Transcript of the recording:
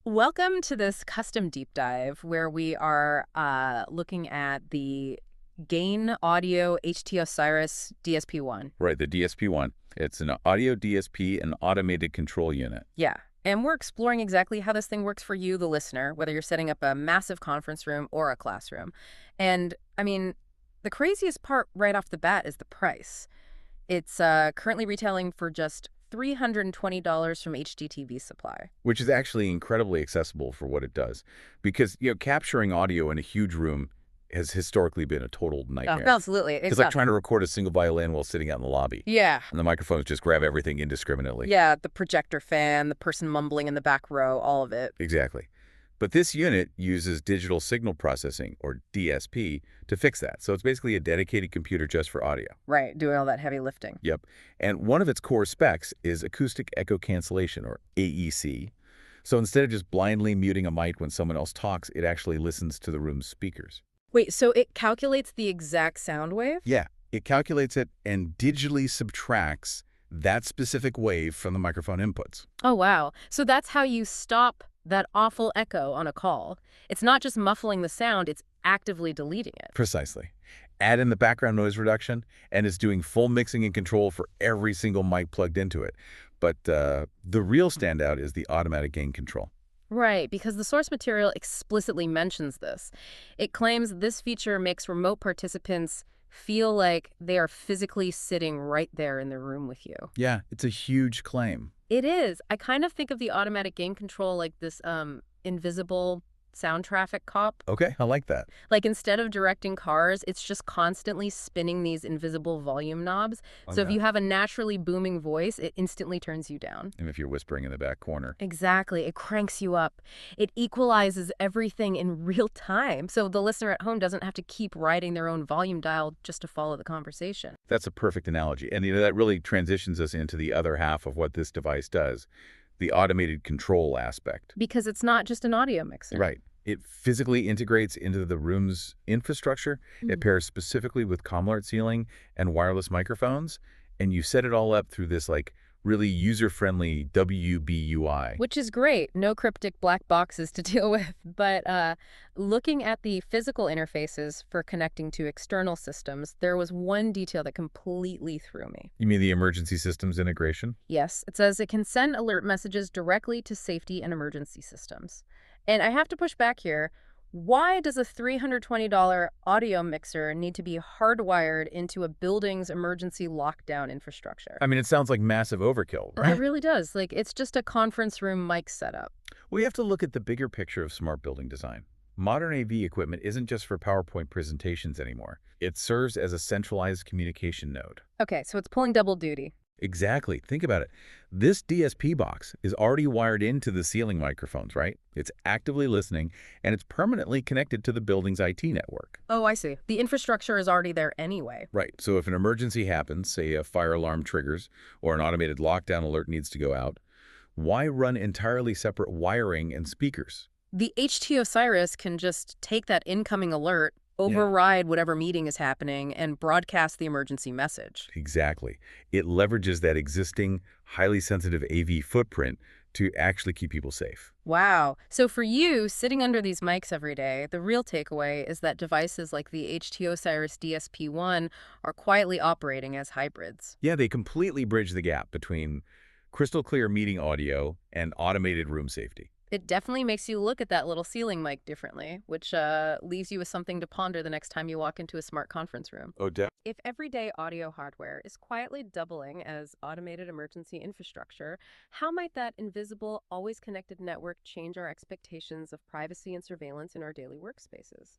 Welcome to this custom deep dive where we are looking at the Gain Audio HT-OSIRIS-DSP1. Right, the DSP1. It's an audio DSP and automated control unit. Yeah, and we're exploring exactly how this thing works for you, the listener, whether you're setting up a massive conference room or a classroom. And, I mean, the craziest part right off the bat is the price. It's currently retailing for just $320 from HDTVSupply. Which is actually incredibly accessible for what it does. Because, capturing audio in a huge room has historically been a total Oh, nightmare. absolutely. It's like trying to record a single violin while sitting out in the lobby. Yeah. And the microphones just grab everything indiscriminately. Yeah, the projector fan, the person mumbling in the back row, all of it. Exactly. But this unit uses digital signal processing, or DSP, to fix that. So it's basically a dedicated computer just for audio. Right, doing all that heavy lifting. Yep. And one of its core specs is acoustic echo cancellation, or AEC. So instead of just blindly muting a mic when someone else talks, it actually listens to the room's speakers. Wait, so it calculates the exact sound wave? Yeah. It calculates it and digitally subtracts that specific wave from the microphone inputs. Oh, wow. So that's how you stop that awful echo on a call. It's not just muffling the sound, it's actively deleting it. Precisely. Add in the background noise reduction, and it's doing full mixing and control for every single mic plugged into it. But the real standout is the automatic gain control. Right, because the source material explicitly mentions this. It claims this feature makes remote participants feel like they are physically sitting right there in the room with you. Yeah, it's a huge claim. It is. I kind of think of the automatic gain control like this invisible sound traffic cop. Okay, I like that. Like instead of directing cars, it's just constantly spinning these invisible volume knobs. So if you have a naturally booming voice, it instantly turns you down. And if you're whispering in the back corner. Exactly. It cranks you up. It equalizes everything in real time. So the listener at home doesn't have to keep riding their own volume dial just to follow the conversation. That's a perfect analogy. And that really transitions us into the other half of what this device does, the automated control aspect. Because it's not just an audio mixer. Right. It physically integrates into the room's infrastructure. It pairs specifically with CommAlert ceiling and wireless microphones. And you set it all up through this really user-friendly WB UI. Which is great. No cryptic black boxes to deal with. But looking at the physical interfaces for connecting to external systems, there was one detail that completely threw me. You mean the emergency systems integration? Yes, it says it can send alert messages directly to safety and emergency systems. And I have to push back here. Why does a $320 audio mixer need to be hardwired into a building's emergency lockdown infrastructure? I mean, it sounds like massive overkill, right? It really does. Like, it's just a conference room mic setup. We have to look at the bigger picture of smart building design. Modern AV equipment isn't just for PowerPoint presentations anymore. It serves as a centralized communication node. Okay, so it's pulling double duty. Exactly. Think about it. This DSP box is already wired into the ceiling microphones, right? It's actively listening, and it's permanently connected to the building's IT network. Oh, I see. The infrastructure is already there anyway. Right. So if an emergency happens, say a fire alarm triggers or an automated lockdown alert needs to go out, why run entirely separate wiring and speakers? The HT-OSIRIS can just take that incoming alert, override whatever meeting is happening, and broadcast the emergency message. Exactly. It leverages that existing, highly sensitive AV footprint to actually keep people safe. Wow. So for you, sitting under these mics every day, the real takeaway is that devices like the HT-OSIRIS-DSP1 are quietly operating as hybrids. Yeah, they completely bridge the gap between crystal clear meeting audio and automated room safety. It definitely makes you look at that little ceiling mic differently, which leaves you with something to ponder the next time you walk into a smart conference room. Oh, If everyday audio hardware is quietly doubling as automated emergency infrastructure, how might that invisible, always connected network change our expectations of privacy and surveillance in our daily workspaces?